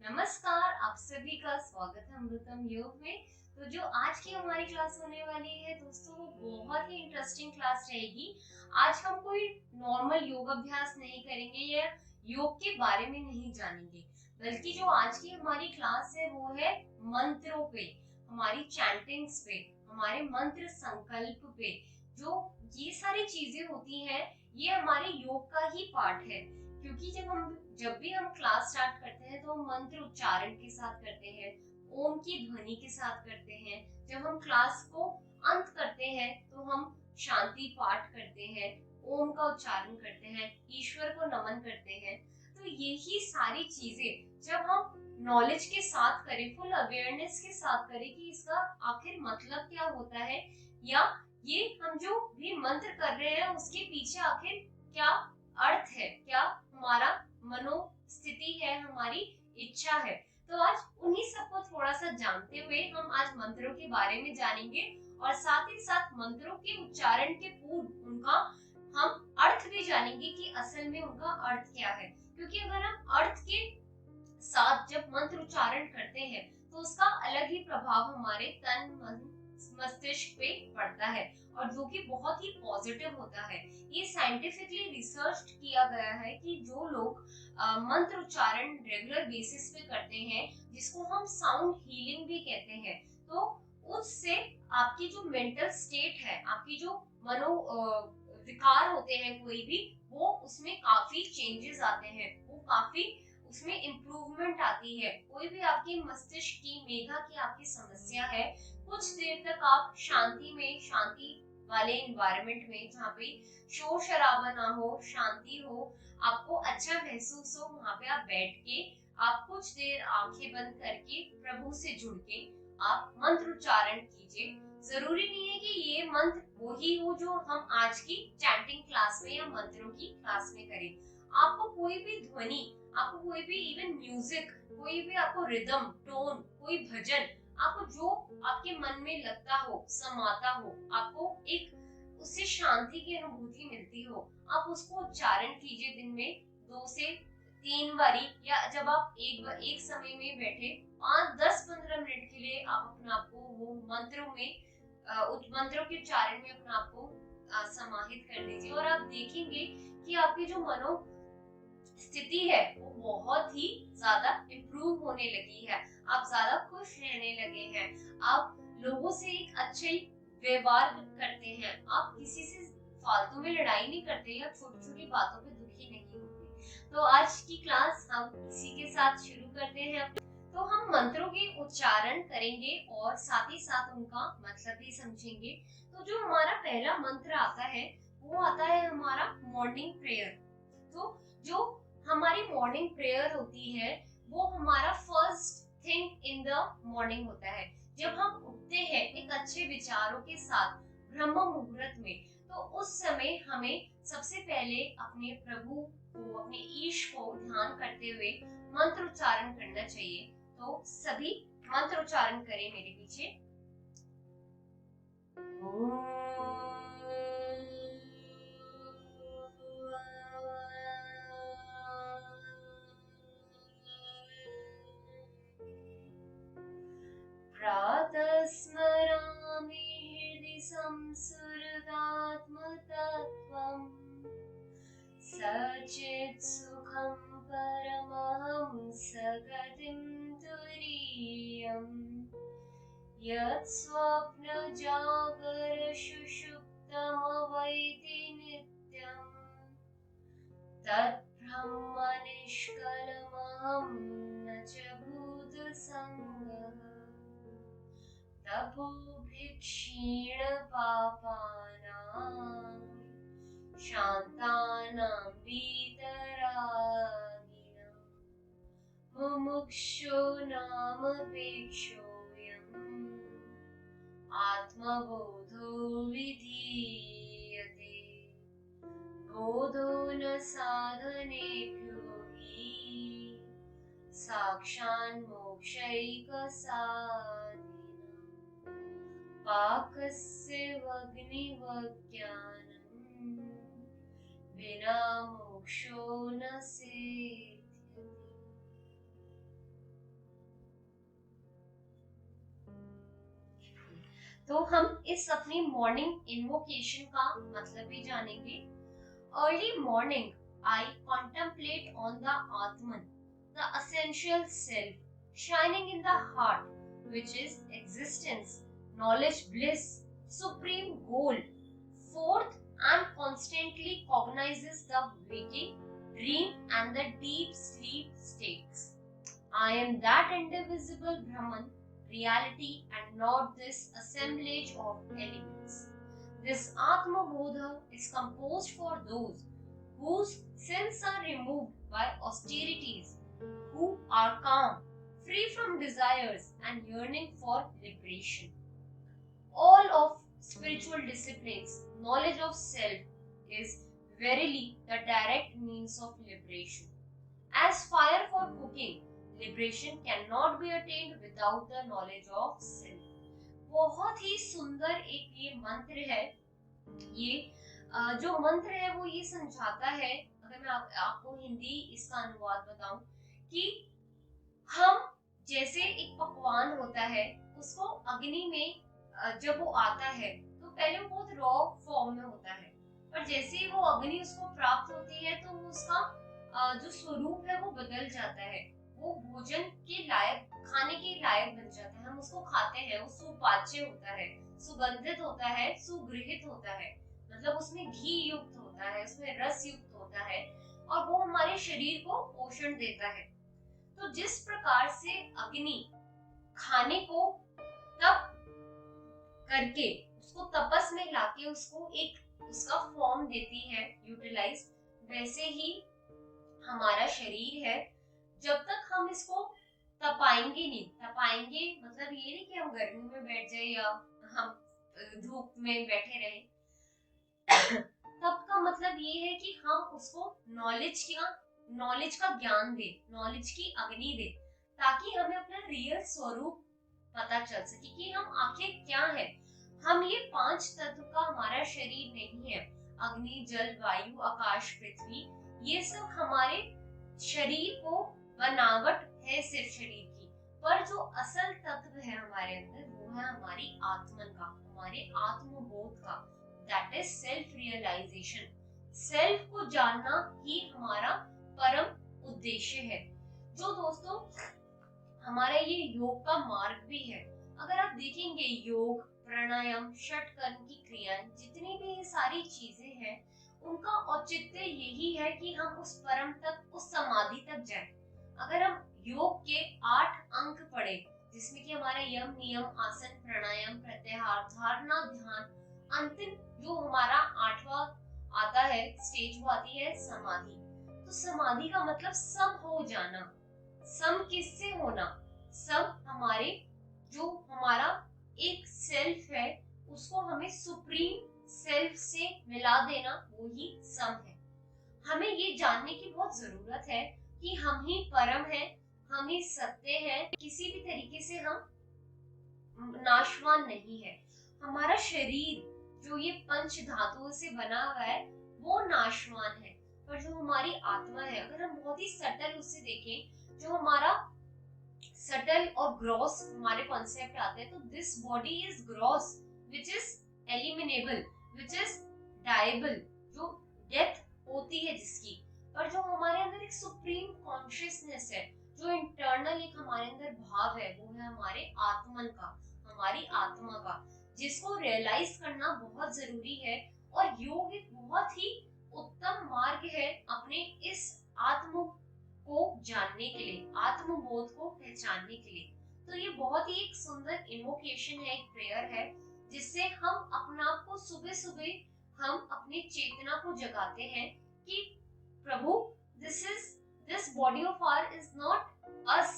नमस्कार, आप सभी का स्वागत है अमृतम योग में। तो जो आज की हमारी क्लास होने वाली है दोस्तों, वो बहुत ही इंटरेस्टिंग क्लास रहेगी। आज हम कोई नॉर्मल योग अभ्यास नहीं करेंगे या योग के बारे में नहीं जानेंगे, बल्कि जो आज की हमारी क्लास है वो है मंत्रों पे, हमारी चैंटिंग्स पे, हमारे मंत्र संकल्प पे। जो ये सारी चीजें होती हैं, ये हमारे योग का ही पार्ट है। क्योंकि जब भी हम क्लास स्टार्ट करते हैं तो हम मंत्र उच्चारण के साथ करते हैं, ओम की ध्वनि के साथ करते हैं। जब हम क्लास को अंत करते हैं तो हम शांति पाठ करते हैं, ओम का उच्चारण करते हैं, ईश्वर को नमन करते हैं। तो यही सारी चीजें जब हम नॉलेज के साथ करें, फुल अवेयरनेस के साथ करें कि इसका आखिर मतलब क्या होता है, या ये हम जो भी मंत्र कर रहे हैं उसके पीछे आखिर क्या अर्थ है, क्या हमारा मनोस्थिति है, हमारी इच्छा है। तो आज उन्हीं सबको थोड़ा सा जानते हुए हम आज मंत्रों के बारे में जानेंगे, और साथ ही साथ मंत्रों के उच्चारण के पूर्व उनका हम अर्थ भी जानेंगे कि असल में उनका अर्थ क्या है। क्योंकि अगर हम अर्थ के साथ जब मंत्र उच्चारण करते हैं तो उसका अलग ही प्रभाव हमारे तन मन मस्तिष्क पे पड़ता है, और जो कि बहुत ही पॉजिटिव होता है। ये साइंटिफिकली रिसर्च किया गया है कि जो लोग मंत्र उच्चारण रेगुलर बेसिस पे करते हैं, जिसको हम साउंड हीलिंग भी कहते हैं, तो उससे आपकी जो मेंटल स्टेट है, आपकी जो मनो विकार होते हैं कोई भी, वो उसमें काफी चेंजेस आते हैं, वो काफी उसमें इम्प्रूवमेंट आती है। कोई भी आपके मस्तिष्क की मेधा की आपकी समस्या है, कुछ देर तक आप शांति में, शांति वाले एनवायरनमेंट में, जहाँ पे शोर शराबा ना हो, शांति हो, आपको अच्छा महसूस हो, वहां पे आप बैठ के आप कुछ देर आंखें बंद करके प्रभु से जुड़ के आप मंत्र उच्चारण कीजिए। जरूरी नहीं है कि ये मंत्र वही हो जो हम आज की चैंटिंग क्लास में या मंत्रों की क्लास में करें। आपको कोई भी ध्वनि, आपको कोई भी इवन म्यूजिक, कोई भी आपको रिदम, टोन, कोई भजन, आपको जो आपके मन में लगता हो, समाता हो, आपको एक उससे शांति की अनुभूति मिलती हो, आप उसको उच्चारण कीजिए दिन में 2 से 3 बारी। या जब आप एक समय में बैठे 5, 10, 15 मिनट के लिए आप अपने आप को वो मंत्रों में मंत्रों के उच्चारण में अपने आप को समाहित कर दीजिए, और आप देखेंगे कि आपकी जो मनो स्थिति है वो बहुत ही ज्यादा इम्प्रूव होने लगी है। आप ज्यादा खुश रहने लगे हैं, आप लोगों से एक अच्छे व्यवहार करते हैं, आप किसी से फालतू में लड़ाई नहीं करते या छोटी छोटी बातों पे दुखी नहीं होते। तो आज की क्लास हम इसी के साथ शुरू करते हैं। तो हम मंत्रों के उच्चारण करेंगे और साथ ही साथ उनका मतलब भी समझेंगे। तो जो हमारा पहला मंत्र आता है वो आता है हमारा मॉर्निंग प्रेयर। तो जो हमारी मॉर्निंग प्रेयर होती है वो हमारा first thing in the morning होता है। जब हम उठते हैं एक अच्छे विचारों के साथ ब्रह्म मुहूर्त में, तो उस समय हमें सबसे पहले अपने प्रभु को, अपने ईश को ध्यान करते हुए मंत्र उच्चारण करना चाहिए। तो सभी मंत्र उच्चारण करें मेरे पीछे। प्रातः स्मरामि हृदि संसुरदात्मतत्त्वम्, सचित् सुखं परमहं सगतिं तुरीयम्, यत् स्वप्नजागरसुषुप्तमवैति नित्यम्, तत् ब्रह्म निष्कलमहं न च भूतसङ्गः, तपोभिक्षीण पापानां शान्तानां वीतरागिणां, मुमुक्षो नामपेक्षोऽयम् आत्मबोधो विधीयते, बोधो न साधनेभ्यो हि साक्षान्मोक्षैकसाधिनः, पाकस्य वग्निवज्ञानम् विना मोक्षो न सिद्ध्यति। तो हम इस अपनी मॉर्निंग इन्वोकेशन का मतलब भी जानेंगे। Early morning I contemplate on the atman, the essential self shining in the heart, which is existence, knowledge, bliss, supreme goal. Fourth, and constantly cognizes the waking, dream, and the deep sleep states. I am that indivisible Brahman, reality, and not this assemblage of elements. This Atma Bodha is composed for those whose sins are removed by austerities, who are calm, free from desires, and yearning for liberation. All of spiritual disciplines, knowledge of self is verily the direct means of liberation. As fire for cooking, liberation cannot be attained without the knowledge of self. बहुत ही सुंदर एक ये मंत्र है। ये जो मंत्र है वो ये समझाता है, अगर मैं आपको हिंदी इसका अनुवाद बताऊं, कि हम जैसे एक पकवान होता है उसको अग्नि में जब वो आता है तो पहले वो बहुत रॉ फॉर्म में होता है, पर जैसे ही वो अग्नि उसको प्राप्त होती है तो वो उसका जो स्वरूप है वो बदल जाता है, वो भोजन के लायक, खाने के लायक बन जाता है, हम उसको खाते हैं, वो सुपाच्य होता है, सुगंधित होता है, सुगृहित होता है, मतलब उसमें घी युक्त होता है, उसमें रस युक्त होता है और वो हमारे शरीर को पोषण देता है। तो जिस प्रकार से अग्नि खाने को तप करके उसको तपस में लाके उसको एक उसका फॉर्म देती है, यूटिलाइज, वैसे ही हमारा शरीर है। जब तक हम इसको तपाएंगे नहीं, तपाएंगे मतलब ये नहीं कि हम गर्मी में बैठ जाए या हम धूप में बैठे रहे, तब का मतलब ये है कि हम उसको नॉलेज का ज्ञान दे, नॉलेज की अग्नि दे, ताकि हमें अपना रियल स्वरूप पता चल सके कि हम आखिर क्या है। हम ये 5 तत्व का हमारा शरीर नहीं है, अग्नि, जल, वायु, आकाश, पृथ्वी, ये सब हमारे शरीर को बनावट है सिर्फ शरीर की, पर जो असल तत्व है हमारे अंदर वो है हमारी आत्मन का, हमारे आत्मबोध का, that is self realization. Self को जानना ही हमारा परम उद्देश्य है, जो दोस्तों हमारा ये योग का मार्ग भी है। अगर आप देखेंगे योग, प्राणायाम, षट कर्म की क्रियाएं, जितनी भी ये सारी चीजें हैं, उनका औचित्य यही है कि हम उस परम तक, उस समाधि तक जाएं। अगर हम योग के 8 अंक पढ़े, जिसमें कि हमारा यम, नियम, आसन, प्राणायाम, प्रत्याहार, धारणा, ध्यान, अंतिम जो हमारा 8वां आता है स्टेज, वो आती है समाधि। तो समाधि का मतलब सम हो जाना। सम किससे होना? सम हमारे जो हमारा एक सेल्फ है उसको हमें सुप्रीम सेल्फ से मिला देना, वो ही सम है। हमें ये जानने की बहुत जरूरत है कि हम ही परम है, हम ही सत्य है, किसी भी तरीके से हम नाशवान नहीं है। हमारा शरीर जो ये पंच धातुओं से बना हुआ है वो नाशवान है, पर जो हमारी आत्मा है, अगर हम बहुत ही सटल उससे देखें, जो हमारा सटल और ग्रॉस हमारे कॉन्सेप्ट आते हैं, तो this body is gross which is eliminable, which is dieable, जो डेथ होती है जिसकी, पर जो हमारे अंदर एक सुप्रीम कॉन्शियसनेस है, जो इंटरनल एक हमारे अंदर भाव है, वो है हमारे आत्मन का, हमारी आत्मा का, जिसको रियलाइज करना बहुत जरूरी है। और योग एक बहुत ही उत्तम मार्ग है अपने इस आत्म को जानने के लिए, आत्मबोध को पहचानने के लिए। तो ये बहुत ही एक सुंदर इन्वोकेशन है, एक प्रेयर है, जिससे हम अपने आप को सुबह सुबह हम अपनी चेतना को जगाते हैं कि प्रभु, this body of ours is not us,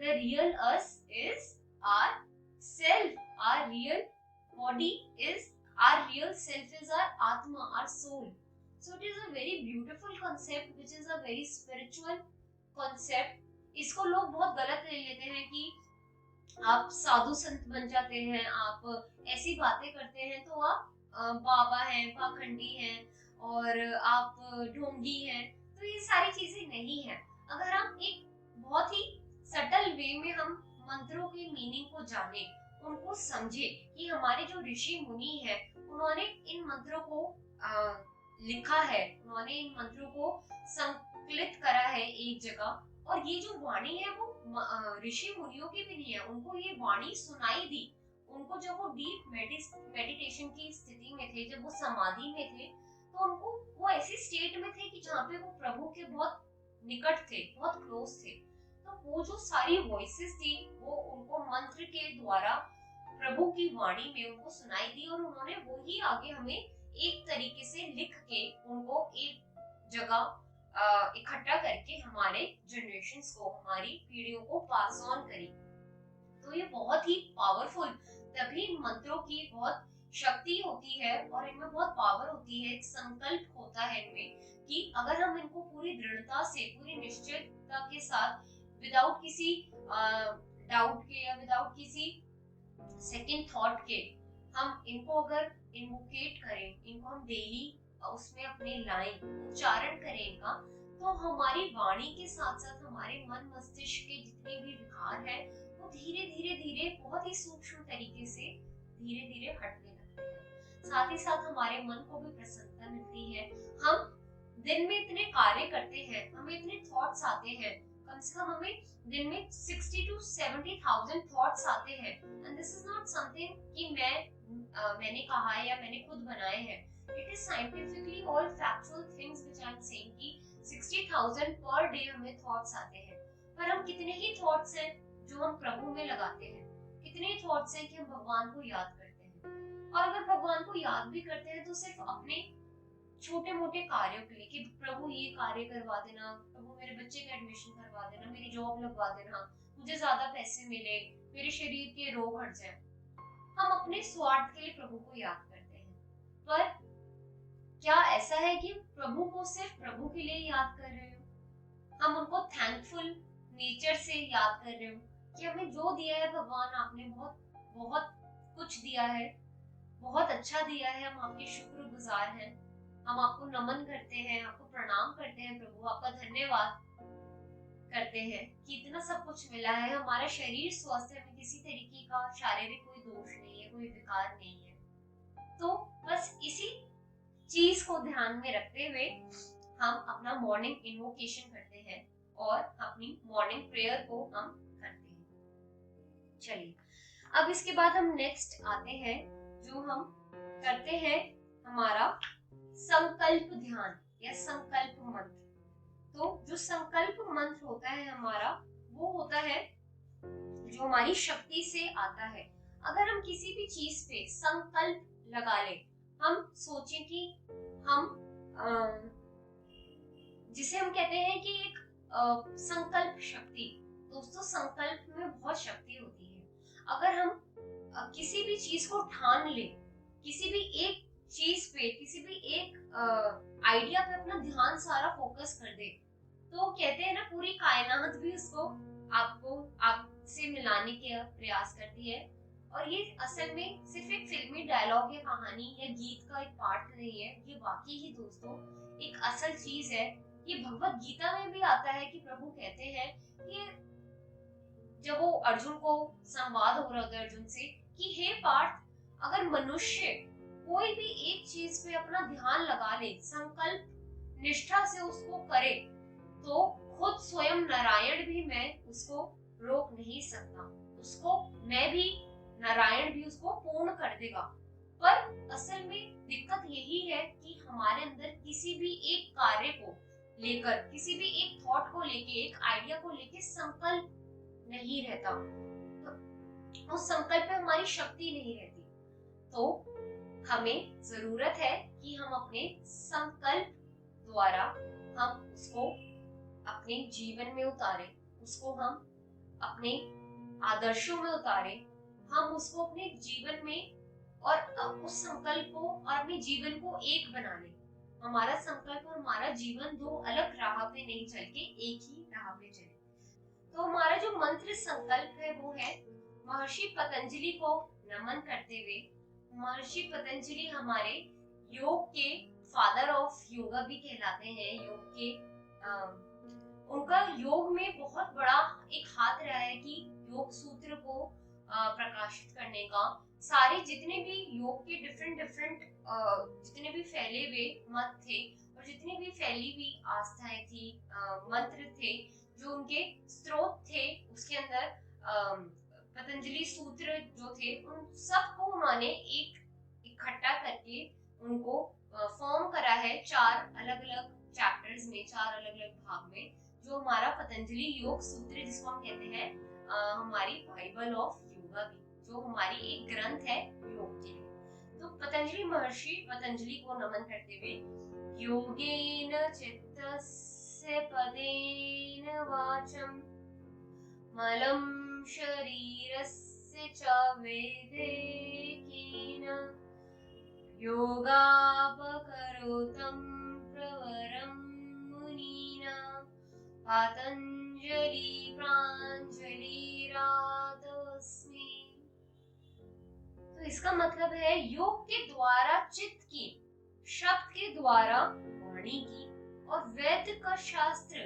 the real us is our self, our real body is, our real self is our atma, our soul. So it is a very beautiful concept, which is a very spiritual concept. इसको लोग बहुत गलत ले लेते हैं कि आप साधु संत बन जाते हैं, आप ऐसी बातें करते हैं तो आप बाबा हैं, पाखंडी हैं और आप ढोंगी हैं। तो ये सारी चीजें नहीं है। अगर हम एक बहुत ही सटल वे में हम मंत्रों की मीनिंग को जाने, उनको समझे कि हमारे जो ऋषि मुनि है उन्होंने इन मंत्रों को लिखा है, उन्होंने इन मंत्रों को संकलित करा है एक जगह। और ये जो वाणी है वो ऋषि मुनियों की भी नहीं है, उनको ये वाणी सुनाई दी। उनको जब वो डीप मेडिटेशन की स्थिति में थे, जब वो समाधि में थे, तो उनको वो ऐसी स्टेट में थे कि जहाँ पे वो प्रभु के बहुत निकट थे, बहुत क्लोज थे। तो वो जो सारी वॉइसेस थी वो उनको मंत्र के द्वारा प्रभु की वाणी में उनको सुनाई दी, और उन्होंने वो ही आगे हमें एक तरीके से लिख के उनको एक जगह इकट्ठा करके हमारे जनरेशंस को, हमारी पीढ़ियों को पास ऑन करी। तो ये बहुत ही पावरफुल, तभी मंत्रों की बहुत शक्ति होती है और इनमें बहुत पावर होती है, एक संकल्प होता है इनमें कि अगर हम इनको पूरी दृढ़ता से, पूरी निश्चयता के साथ, विदाउट किसी डाउट के या विदाउट किसी सेकंड थॉट के हम इनको अगर इन्वोकेट करें, इनको हम डेली उसमें अपने लाइन उच्चारण करें इनका, तो हमारी वाणी के साथ साथ हमारे मन मस्तिष्क के जितने भी विकार हैं वो धीरे धीरे धीरे बहुत ही सूक्ष्म तरीके से धीरे धीरे हटने लगते हैं। साथ ही साथ हमारे मन को भी प्रसन्नता मिलती है। हम दिन में इतने कार्य करते हैं, हमें इतने थॉट्स आते हैं, कम से कम हमें दिन में 60 to 70,000 थॉट्स आते हैं। And this is not something कि मैंने कहा है या मैंने खुद बनाए हैं। It is scientifically all factual things which I am saying कि 60,000 पर डे हमें थॉट्स आते हैं। पर हम कितने ही थॉट्स हैं जो हम प्रभु में लगाते हैं, कितने ही थॉट्स हैं कि हम भगवान को याद करते हैं। और अगर भगवान को याद भी करते हैं तो सिर्फ अपने छोटे मोटे कार्यों के लिए कि प्रभु ये कार्य करवा देना, प्रभु मेरे बच्चे का एडमिशन करवा देना, मेरी जॉब लगवा देना, मुझे ज्यादा पैसे मिले, मेरे शरीर के रोग हट जाए। हम अपने स्वार्थ के लिए प्रभु को याद करते हैं। पर क्या ऐसा है कि प्रभु को सिर्फ प्रभु के लिए याद कर रहे हो? हम उनको थैंकफुल नेचर से याद कर रहे हो कि हमें जो दिया है भगवान, आपने बहुत बहुत कुछ दिया है, बहुत अच्छा दिया है, हम आपके शुक्रगुजार हैं, हम आपको नमन करते हैं, आपको प्रणाम करते हैं प्रभु, आपका धन्यवाद करते हैं कि इतना सब कुछ मिला है, हमारा शरीर स्वस्थ है, हमें किसी तरीके का शारीरिक कोई दोष नहीं है, कोई विकार नहीं है। तो बस इसी चीज को ध्यान में रखते हुए हम अपना मॉर्निंग इन्वोकेशन करते हैं और अपनी मॉर्निंग प्रेयर को हम करते हैं। चलिए अब इसके बाद हम नेक्स्ट आते हैं, जो हम करते हैं हमारा संकल्प ध्यान या संकल्प मंत्र। तो जो संकल्प मंत्र होता है हमारा, वो होता है जो हमारी शक्ति से आता है। अगर हम किसी भी चीज पे संकल्प लगा ले, हम सोचें कि हम जिसे हम कहते हैं कि एक संकल्प शक्ति, दोस्तों संकल्प में बहुत शक्ति होती है। अगर हम किसी भी चीज को ठान ले, किसी भी एक चीज पे, किसी भी एक आइडिया पे अपना ध्यान सारा फोकस कर दे, तो कहते हैं ना पूरी कायनात भी उसको आपसे मिलाने के प्रयास करती है। और ये असल में सिर्फ एक फिल्मी डायलॉग या कहानी या गीत का एक पार्ट नहीं है, ये वाकई ही दोस्तों एक असल चीज है। ये भगवत गीता में भी आता है कि प्रभु कहते हैं कि जब वो अर्जुन को संवाद हो रहा होता है अर्जुन से कि हे पार्थ, अगर मनुष्य कोई भी एक चीज पे अपना ध्यान लगा ले, संकल्प निष्ठा से उसको करे, तो खुद स्वयं नारायण भी मैं उसको रोक नहीं सकता, उसको मैं भी, नारायण भी उसको पूर्ण कर देगा। पर असल में दिक्कत यही है कि हमारे अंदर किसी भी एक कार्य को लेकर, किसी भी एक थॉट को लेके, एक आइडिया को लेके संकल्प नहीं रहता, तो उस संकल्प पे हमारी शक्ति नहीं रहती। तो हमें जरूरत है कि हम अपने संकल्प द्वारा हम उसको अपने जीवन में उतारें, उसको हम अपने आदर्शों में उतारें, हम उसको अपने जीवन में और उस संकल्प को और अपने जीवन को एक बना लें। हमारा संकल्प और हमारा जीवन दो अलग राह पे नहीं चल के एक ही राह पे चले। तो हमारा जो मंत्र संकल्प है वो है, महर्षि पतंजलि को नमन करते हुए, महर्षि पतंजलि हमारे योग के फादर ऑफ योगा भी कहलाते हैं, योग के उनका योग में बहुत बड़ा एक हाथ रहा है कि योग सूत्र को प्रकाशित करने का, सारे जितने भी योग के डिफरेंट डिफरेंट जितने भी फैले हुए मत थे और जितनी भी फैली हुई आस्थाएं थी, मंत्र थे, जो उनके स्रोत थे, उसके अंदर पतंजलि सूत्र जो थे, उन सबको उन्होंने एक इकट्ठा करके उनको फॉर्म करा है 4 अलग अलग चैप्टर्स में, 4 अलग अलग भाग में, जो हमारा पतंजलि योग सूत्र जिसको हम कहते हैं हमारी बाइबल ऑफ योगा भी, जो हमारी एक ग्रंथ है योग के लिए। तो पतंजलि महर्षि पतंजलि को नमन करते हुए योगेन चित्तस्य पदेन वाचम मलं शरीरस्य च वेदेकेन योगापकरोतं प्रवरं मुनीनां पातंजलि प्रांजलिरातस्मि। तो इसका मतलब है योग के द्वारा चित्त की, शब्द के द्वारा वाणी की और वेद का शास्त्र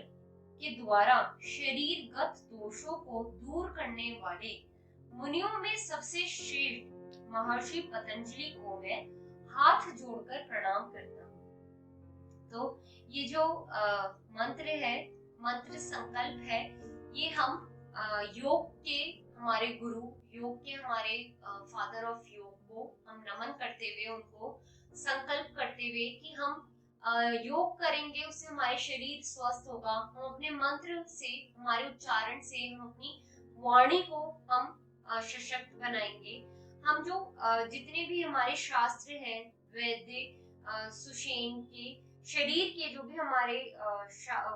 के द्वारा शरीरगत दोषों को दूर करने वाले मुनियों में सबसे श्रेष्ठ महर्षि पतंजलि को मैं हाथ जोड़कर प्रणाम करता हूँ। तो ये जो मंत्र है, मंत्र संकल्प है, ये हम योग के हमारे गुरु, योग के हमारे फादर ऑफ योग को हम नमन करते हुए, उनको संकल्प करते हुए कि हम योग करेंगे, उससे हमारे शरीर स्वस्थ होगा, हम अपने मंत्र से, हमारे उच्चारण से, हम अपनी वाणी को हम सशक्त बनाएंगे। हम जो जितने भी हमारे शास्त्र हैं, वैदिक, सुषेण के, शरीर के जो भी हमारे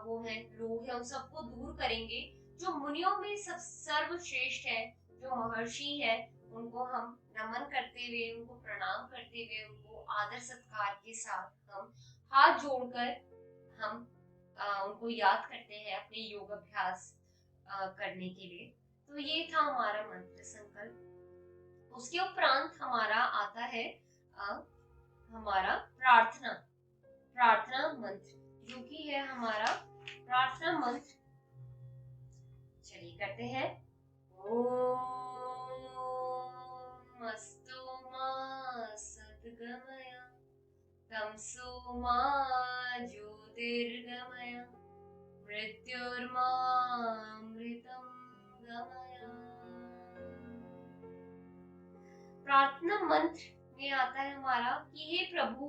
वो हैं रोग है, उन सबको दूर करेंगे। जो मुनियों में सब सर्वश्रेष्ठ है, जो महर्षि है, उनको हम नमन करते हुए, उनको प्रणाम करते हुए, उनको आदर सत्कार के साथ हम हाथ जोड़कर हम उनको याद करते हैं अपने योग अभ्यास करने के लिए। तो ये था हमारा मंत्र संकल्प। उसके उपरांत हमारा आता है हमारा प्रार्थना मंत्र, जो कि है हमारा प्रार्थना मंत्र। चलिए करते हैं। ओम अस्तु मा सद्गमय तमसो मा ज्योतिर्गमय मृत्युर्मामृतं गमय। प्रार्थना मंत्र में आता है हमारा कि हे प्रभु,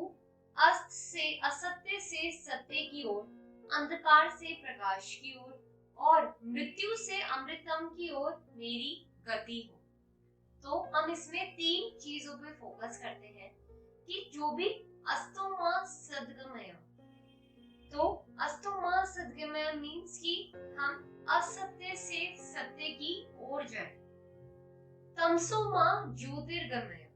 असत्य से सत्य की ओर, अंधकार से प्रकाश की ओर और मृत्यु से अमृतम की ओर मेरी गति हो। तो हम इसमें 3 चीजों पे फोकस करते हैं कि जो भी अस्तु मा सद्गमय, तो अस्तु मा सद्गमय मीन्स कि हम असत्य से सत्य की ओर जाए। तमसो मा ज्योतिर्गमय,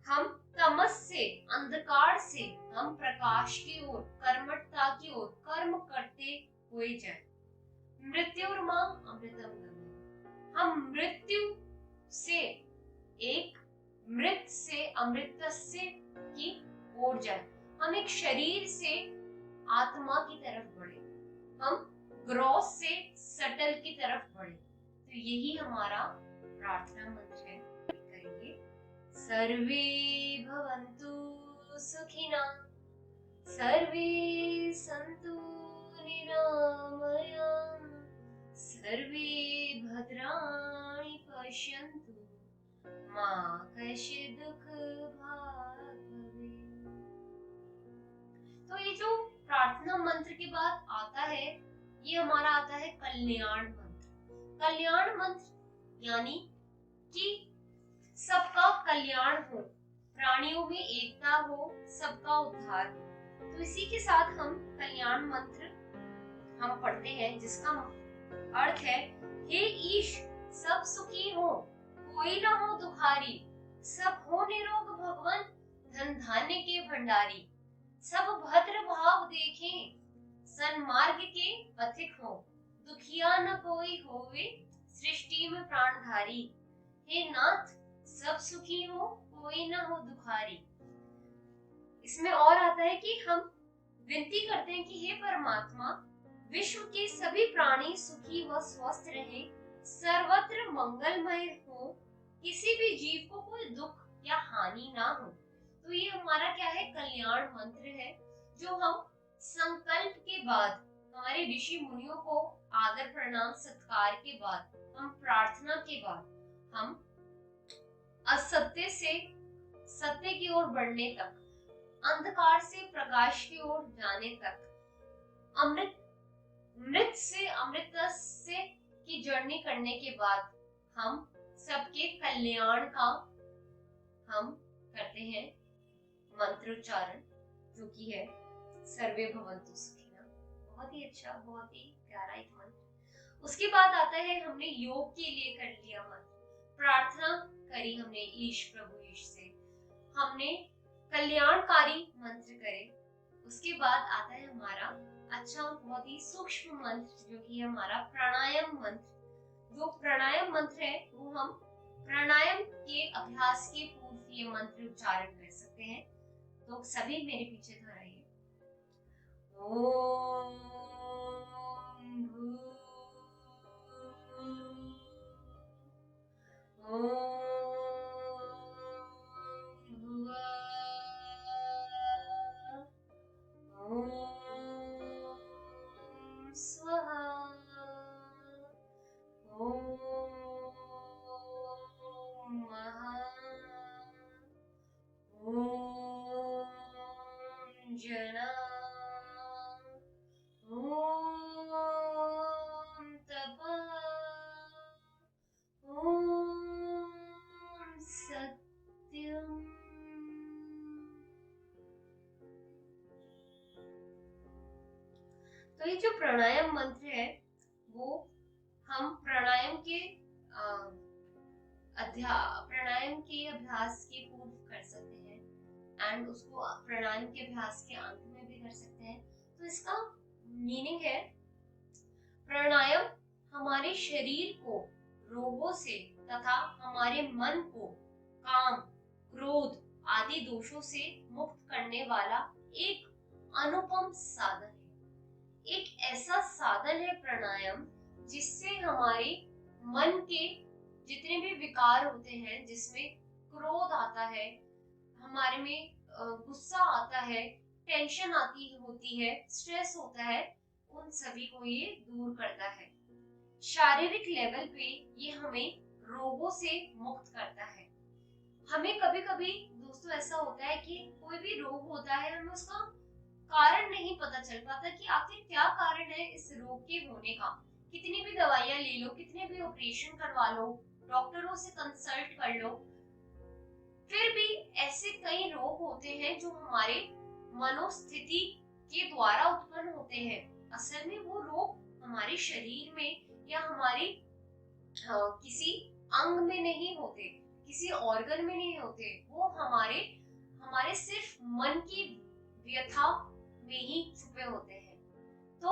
हम तमस से, अंधकार से हम प्रकाश की ओर, कर्मठता की ओर कर्म करते हुए जाए। मृत्युर्मा अमृतम गमय, हम मृत्यु से, एक मृत से अमृतस्य की ओर जाए। हम एक शरीर से आत्मा की तरफ बढ़े, हम ग्रॉस से सटल की तरफ बढ़े। तो यही हमारा प्रार्थना मंत्र है। करेंगे। सर्वे भवन्तु सुखिनः, सर्वे सन्तु निरामयाः, सर्वे भद्राणि पश्यन्तु मा कश्चित् दुःखभाग् भवेत्। तो ये जो प्रार्थना मंत्र के बाद आता है, ये हमारा आता है कल्याण मंत्र। कल्याण मंत्र यानी कि सबका कल्याण हो, प्राणियों में एकता हो, सबका उद्धार हो। तो इसी के साथ हम कल्याण मंत्र हम पढ़ते हैं, जिसका अर्थ है, हे ईश, सब सुखी हो, कोई ना हो दुखारी, सब हो निरोग भगवन, धन धान्य के भंडारी, सब भद्र भाव देखें, सन्मार्ग के पथिक हो, दुखिया न कोई होवे, सृष्टि में प्राणधारी। हे नाथ, सब सुखी हो, कोई न हो दुखारी। इसमें और आता है कि हम विनती करते हैं कि हे परमात्मा, विश्व के सभी प्राणी सुखी व स्वस्थ रहे, सर्वत्र मंगलमय हो, किसी भी जीव को कोई दुख या हानि ना हो। तो ये हमारा क्या है, कल्याण मंत्र है, जो हम संकल्प के बाद, हमारे ऋषि मुनियों को आदर प्रणाम सत्कार के बाद, हम प्रार्थना के बाद, हम असत्य से सत्य की ओर बढ़ने तक, अंधकार से प्रकाश की ओर जाने तक, मृत से अमृत से की जर्नी करने के बाद हम सबके कल्याण का हम करते हैं मंत्रोच्चारण, जो कि है सर्वे भवन्तु सुखिनः। बहुत ही अच्छा, बहुत ही प्यारा एक मंत्र। उसके बाद आता है, हमने योग के लिए कर लिया मंत्र, प्रार्थना करी हमने ईश प्रभु ईश से, हमने कल्याणकारी मंत्र करे। उसके बाद आता है हमारा अच्छा बहुत ही सूक्ष्म मंत्र, जो कि हमारा प्राणायाम मंत्र। जो प्राणायाम मंत्र है वो हम प्राणायाम के अभ्यास के पूर्व ये मंत्र उच्चारण कर सकते हैं। तो सभी मेरे पीछे दोहराइए। ओम जना ओम तपा ओम सत्यम। तो ये जो प्राणायाम मंत्र है वो हम प्राणायाम के अभ्यास के पूर्व कर सकते हैं, एंड उसको प्राणायाम के अभ्यास के अंत में भी कर सकते हैं। तो इसका मीनिंग है, प्राणायाम हमारे शरीर को रोगों से तथा हमारे मन को काम, क्रोध आदि दोषों से मुक्त करने वाला एक अनुपम साधन है। एक ऐसा साधन है प्राणायाम जिससे हमारे मन के जितने भी विकार होते हैं, जिसमें क्रोध आता है, हमारे में गुस्सा आता है, टेंशन होती है, स्ट्रेस होता है, उन सभी को ये दूर करता है। शारीरिक लेवल पे ये हमें रोगों से मुक्त करता है। हमें कभी कभी दोस्तों ऐसा होता है कि कोई भी रोग होता है, हमें उसका कारण नहीं पता चल पाता कि आखिर क्या कारण है इस रोग के होने का। कितनी भी दवाइयां ले लो, कितने भी ऑपरेशन करवा लो, डॉक्टरों से कंसल्ट कर लो, फिर भी ऐसे कई रोग होते हैं जो हमारे मनोस्थिति के द्वारा उत्पन्न होते हैं। असल में वो रोग हमारे शरीर में या हमारे किसी अंग में नहीं होते, किसी ऑर्गन में नहीं होते, वो हमारे सिर्फ मन की व्यथा में ही छुपे होते हैं। तो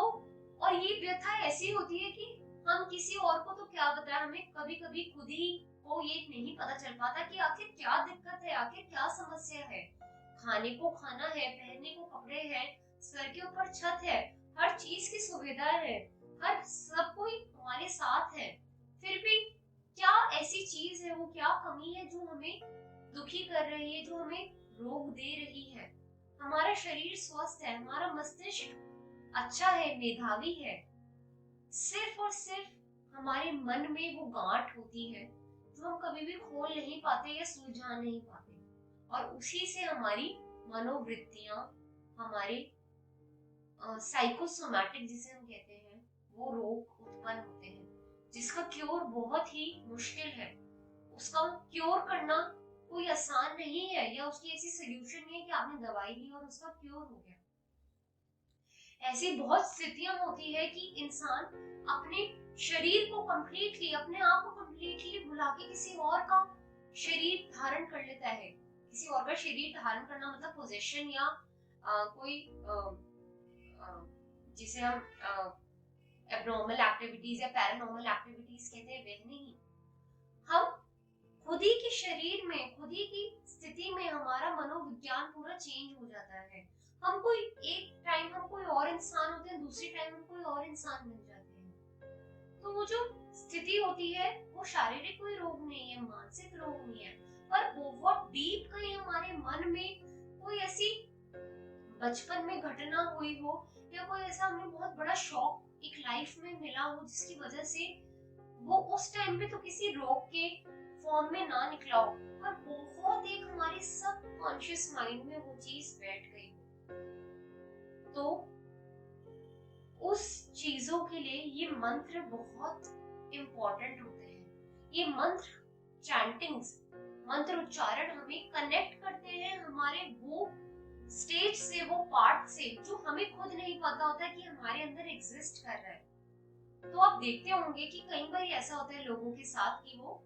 और ये व्यथा ऐसी होती है कि हम किसी और को तो क्या बताएं, हमें कभी कभी खुद ही को ये नहीं पता चल पाता कि आखिर क्या दिक्कत है, आखिर क्या समस्या है। खाने को खाना है, पहनने को कपड़े हैं, सर के ऊपर छत है, हर चीज की सुविधा है, हर सब कोई हमारे साथ है, फिर भी क्या ऐसी चीज है, वो क्या कमी है जो हमें दुखी कर रही है, जो हमें रोग दे रही है। हमारा शरीर स्वस्थ है, हमारा मस्तिष्क अच्छा है, मेधावी है, सिर्फ और सिर्फ हमारे मन में वो गांठ होती है जो हम कभी भी खोल नहीं पाते या सुलझा नहीं पाते, और उसी से हमारी मनोवृत्तियां, हमारे साइकोसोमैटिक जिसे हम कहते हैं, वो रोग उत्पन्न होते हैं, जिसका क्योर बहुत ही मुश्किल है। उसका क्योर करना कोई आसान नहीं है, या उसकी ऐसी सोल्यूशन नहीं है कि आपने दवाई ली और उसका क्योर हो गया। ऐसी बहुत स्थितियां होती है कि इंसान अपने शरीर को कंप्लीटली, अपने आप को कंप्लीटली भुला के किसी और का शरीर धारण कर लेता है। किसी और का शरीर धारण करना मतलब पोजेशन या कोई जिसे हम एब्नॉर्मल एक्टिविटीज या पैरानॉर्मल एक्टिविटीज कहते हैं, वह नहीं। हम खुद ही के शरीर में, खुद ही की स्थिति में हमारा मनोविज्ञान पूरा चेंज हो जाता है। हम कोई एक टाइम हम कोई और इंसान होते हैं, दूसरी टाइम हम कोई और इंसान बन जाते हैं। तो वो जो स्थिति होती है वो शारीरिक कोई रोग नहीं है, मानसिक रोग नहीं है, पर बहुत डीप कहीं हमारे मन में कोई ऐसी बचपन में घटना हुई हो या कोई ऐसा हमें बहुत बड़ा शॉक एक लाइफ में मिला हो जिसकी वजह से वो उस टाइम पे तो किसी रोग के फॉर्म में ना निकला हो, पर बहुत एक हमारी सबकॉन्शियस माइंड में वो चीज बैठ गई हो, तो उस चीजों के लिए ये मंत्र बहुत इम्पोर्टेंट होते हैं। ये मंत्र चैंटिंग्स, मंत्र उच्चारण हमें कनेक्ट करते हैं हमारे वो स्टेज से, वो पार्ट से जो हमें खुद नहीं पता होता कि हमारे अंदर एग्जिस्ट कर रहा है। तो आप देखते होंगे कि कई बार ऐसा होता है लोगों के साथ कि वो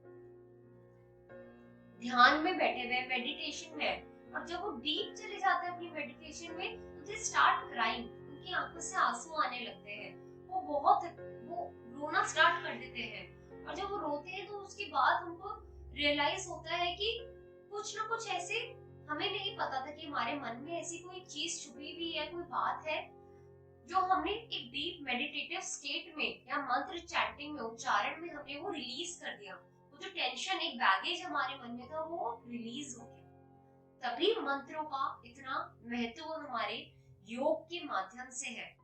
ध्यान में बैठे हुए मेडिटेशन में, और जब वो डीप चले जाते हैं अपनी मेडिटेशन में तो दे स्टार्ट क्राइंग, उनकी आंखों से आंसू आने लगते हैं, वो रोना स्टार्ट कर देते हैं, और जब वो रोते हैं तो उसके बाद उनको रियलाइज होता है कि कुछ ना कुछ ऐसे हमें नहीं पता था कि हमारे मन में ऐसी कोई चीज छुपी हुई है, कोई बात है जो हमने एक डीप मेडिटेटिव स्टेट में या मंत्र चैंटिंग में, उच्चारण में हमने वो रिलीज कर दिया। वो जो टेंशन, एक बैगेज हमारे मन में था वो रिलीज हो गया। तभी मंत्रों का इतना महत्व हमारे योग के माध्यम से है।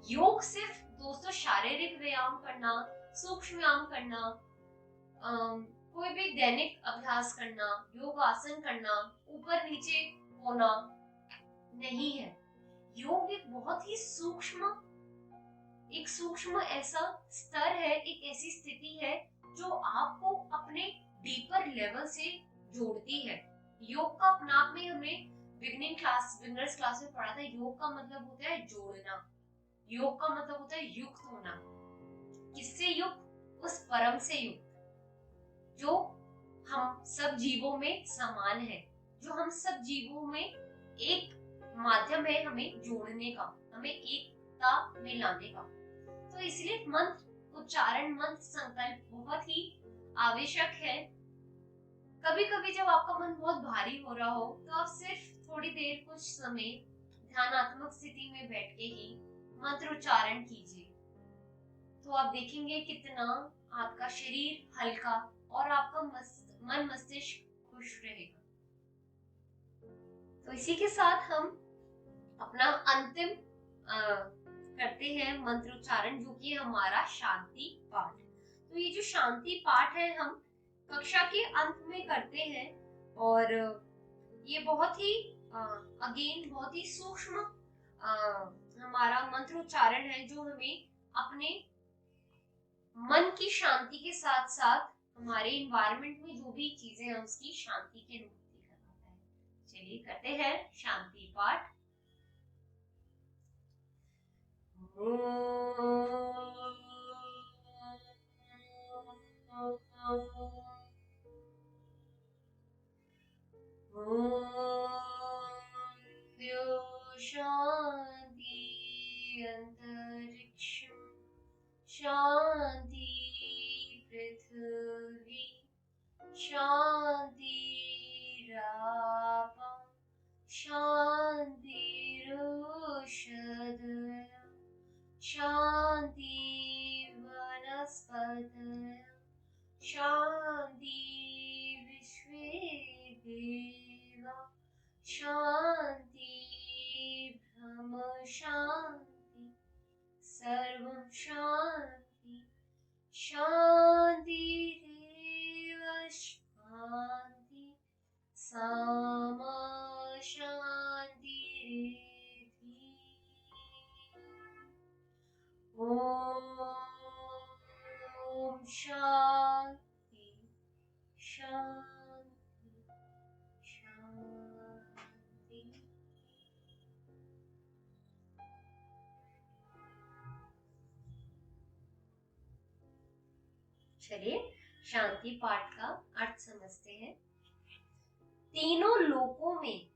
योग सिर्फ दोस्तों शारीरिक व्यायाम करना, सूक्ष्म व्यायाम करना, कोई भी दैनिक अभ्यास करना, योग आसन करना, ऊपर नीचे होना नहीं है। योग एक बहुत ही सूक्ष्म ऐसा स्तर है, एक ऐसी स्थिति है जो आपको अपने डीपर लेवल से जोड़ती है। योग का अपने आप में हमें बिगिनर्स क्लास में पढ़ा था। योग का मतलब होता है जोड़ना, योग का मतलब होता है युक्त होना। किससे युक्त? उस परम से युक्त जो हम सब जीवों में समान है, जो हम सब जीवों में एक माध्यम है हमें जोड़ने का, हमें एकता में लाने का। तो इसलिए मंत्र उच्चारण, मंत्र संकल्प बहुत ही आवश्यक है। कभी कभी जब आपका मन बहुत भारी हो रहा हो तो आप सिर्फ थोड़ी देर, कुछ समय ध्यानात्मक स्थिति में बैठ के ही मंत्र उच्चारण कीजिए, तो आप देखेंगे कितना आपका शरीर हल्का और आपका मन मस्तिष्क खुश रहेगा। तो इसी के साथ हम अपना अंतिम करते हैं मंत्र उच्चारण, जो कि हमारा शांति पाठ। तो ये जो शांति पाठ है हम कक्षा के अंत में करते हैं, और ये बहुत ही अगेन बहुत ही सूक्ष्म हमारा मंत्र उच्चारण है जो हमें अपने मन की शांति के साथ साथ हमारे इन्वायरमेंट में जो भी चीजें हैं उसकी शांति की अनुभूति कराता है। चलिए करते हैं शांति पाठ। शांति अंतरिक्ष, शांति पृथ्वी, शांति रापा, शांतिरोषधय, शांति वनस्पतय, शांति विश्वे देवा, शांति ब्रह्म शांति, सर्वं शांति, शांतिरेव शांति, सामा शांतिरेधि। ओम शांति शांति शांति। चलिए शांति पाठ का अर्थ समझते हैं। तीनों लोकों में,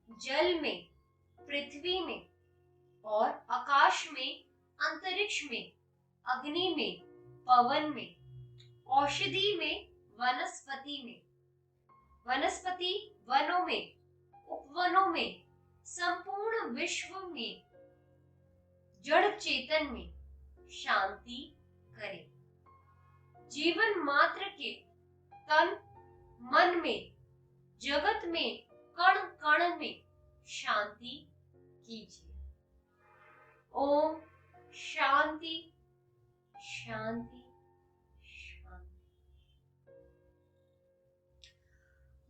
जल में, पृथ्वी में और आकाश में, अंतरिक्ष में, अग्नि में, पवन में, औषधि में, वनस्पति में, वनस्पति वनों में, उपवनों में, संपूर्ण विश्व में, जड़ चेतन में शांति करें। जीवन मात्र के तन मन में, जगत में, कण कण में शांति कीजिए। ओम शांति शांति शांति।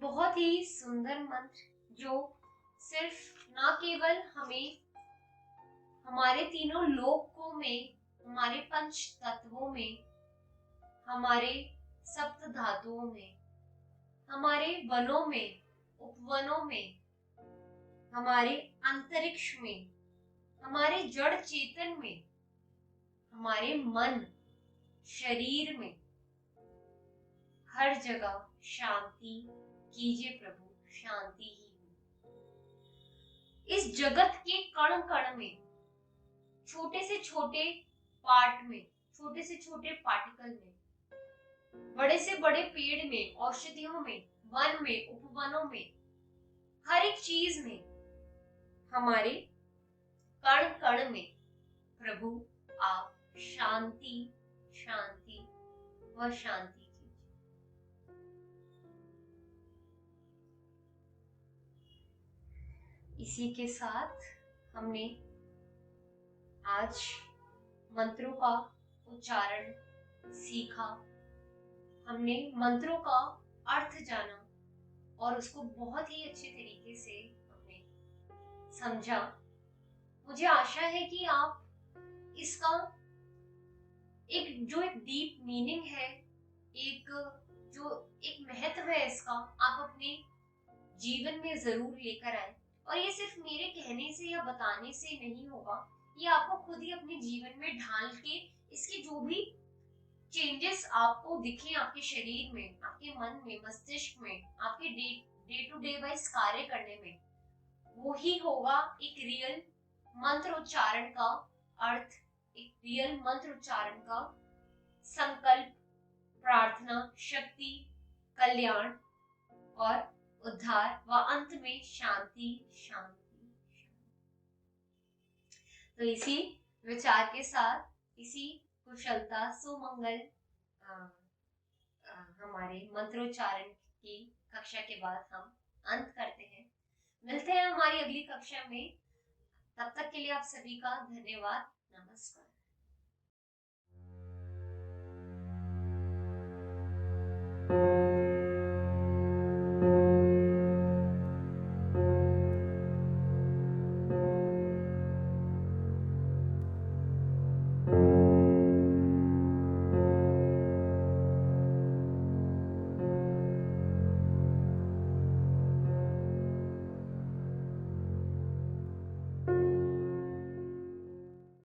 बहुत ही सुंदर मंत्र जो सिर्फ ना केवल हमें हमारे तीनों लोकों में, हमारे पंच तत्वों में, हमारे सप्त धातुओं में, हमारे वनों में, उपवनों में, हमारे अंतरिक्ष में, हमारे जड़ चेतन में, हमारे मन शरीर में, हर जगह शांति कीजिए प्रभु, शांति ही हो। इस जगत के कण कण में, छोटे से छोटे पार्ट में, छोटे से छोटे पार्टिकल में, बड़े से बड़े पेड़ में, औषधियों में, वन में, उपवनों में, हर एक चीज में, हमारे कण कण में प्रभु आप शांति शांति व शांति कीजिए। इसी के साथ हमने आज मंत्रों का उच्चारण सीखा, हमने मंत्रों का अर्थ जाना और उसको बहुत ही अच्छे तरीके से हमने समझा। मुझे आशा है कि आप इसका एक डीप मीनिंग है, एक महत्व है इसका, आप अपने जीवन में जरूर लेकर आए। और ये सिर्फ मेरे कहने से या बताने से नहीं होगा, ये आपको खुद ही अपने जीवन में ढाल के इसके जो भी चेंजेस आपको दिखे आपके शरीर में, आपके मन में, मस्तिष्क में, आपके डे टू डे वाइज कार्य करने में, वो ही होगा एक रियल मंत्र उच्चारण का अर्थ, एक रियल मंत्र उच्चारण का संकल्प, प्रार्थना, शक्ति, कल्याण और उद्धार व अंत में शांति शांति शांति। तो इसी विचार के साथ, इसी कुशलता सुमंगल हमारे मंत्रोच्चारण की कक्षा के बाद हम अंत करते हैं। मिलते हैं हमारी अगली कक्षा में, तब तक के लिए आप सभी का धन्यवाद। नमस्कार।